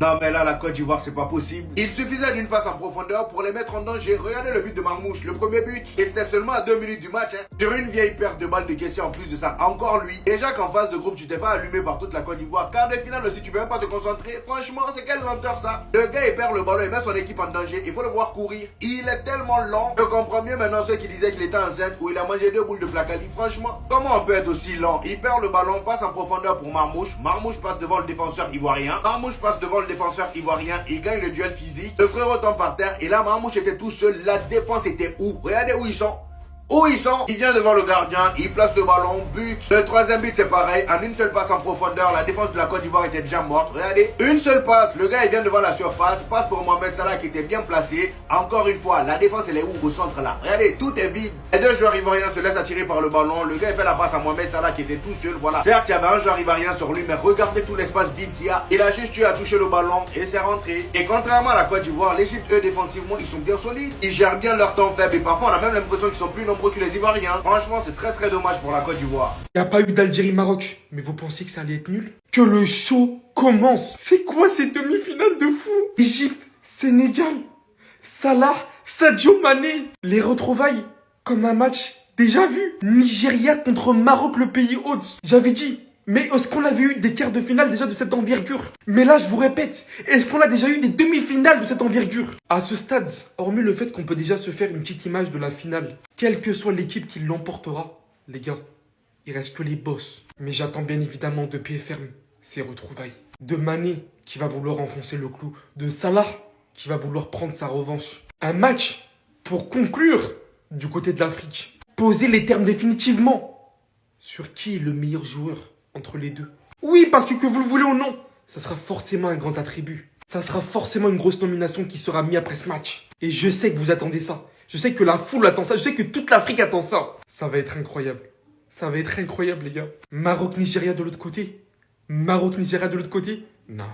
Non mais là la Côte d'Ivoire c'est pas possible. Il suffisait d'une passe en profondeur pour les mettre en danger. Regardez le but de Marmouche, le premier but. Et c'était seulement à 2 minutes du match. Sur une vieille perte de balles de question en plus de ça. Encore lui. Déjà qu'en phase de groupe tu t'es pas allumé par toute la Côte d'Ivoire. Quart de finale aussi tu peux même pas te concentrer. Franchement c'est quelle lenteur ça. Le gars il perd le ballon, il met son équipe en danger. Il faut le voir courir. Il est tellement lent. Je comprends mieux maintenant ceux qui disaient qu'il était enceinte ou il a mangé 2 boules de placali. Franchement, comment on peut être aussi lent? Il perd le ballon, passe en profondeur pour Marmouche. Marmouche passe devant le défenseur ivoirien. Marmouche passe devant le défenseur ivoirien. Il gagne le duel physique. Le frérot tombe par terre. Et là, Marmouche était tout seul. La défense était où? Regardez où ils sont. Où ils sont? Il vient devant le gardien, il place le ballon, but. Le troisième but c'est pareil, en une seule passe en profondeur, la défense de la Côte d'Ivoire était déjà morte. Regardez, une seule passe, le gars il vient devant la surface, passe pour Mohamed Salah qui était bien placé. Encore une fois, la défense elle est où? Au centre là. Regardez, tout est vide. Les deux joueurs ivoiriens se laissent attirer par le ballon. Le gars il fait la passe à Mohamed Salah qui était tout seul, voilà. Certes il y avait un joueur ivoirien sur lui, mais regardez tout l'espace vide qu'il y a. Il a juste eu à toucher le ballon et c'est rentré. Et contrairement à la Côte d'Ivoire, l'Égypte eux défensivement ils sont bien solides. Ils gèrent bien leur temps faible et parfois on a même l'impression qu'ils sont plus nombreux que les Ivoiriens. Franchement, c'est très dommage pour la Côte d'Ivoire. Il n'y a pas eu d'Algérie-Maroc, mais vous pensiez que ça allait être nul? Que le show commence. C'est quoi ces demi-finales de fou? Égypte, Sénégal, Salah, Sadio Mané. Les retrouvailles, comme un match déjà vu. Nigeria contre Maroc, le pays hôte. J'avais dit, mais est-ce qu'on avait eu des quarts de finale déjà de cette envergure? Mais là, je vous répète, est-ce qu'on a déjà eu des demi-finales de cette envergure? À ce stade, hormis le fait qu'on peut déjà se faire une petite image de la finale, quelle que soit l'équipe qui l'emportera, les gars, il reste que les boss. Mais j'attends bien évidemment de pied ferme ces retrouvailles. De Mané qui va vouloir enfoncer le clou, de Salah qui va vouloir prendre sa revanche. Un match pour conclure du côté de l'Afrique. Poser les termes définitivement sur qui est le meilleur joueur entre les deux. Oui, parce que vous le voulez ou non, ça sera forcément un grand attribut. Ça sera forcément une grosse nomination qui sera mise après ce match. Et je sais que vous attendez ça. Je sais que la foule attend ça. Je sais que toute l'Afrique attend ça. Ça va être incroyable. Ça va être incroyable, les gars. Maroc-Nigeria de l'autre côté. Maroc-Nigeria de l'autre côté. Non.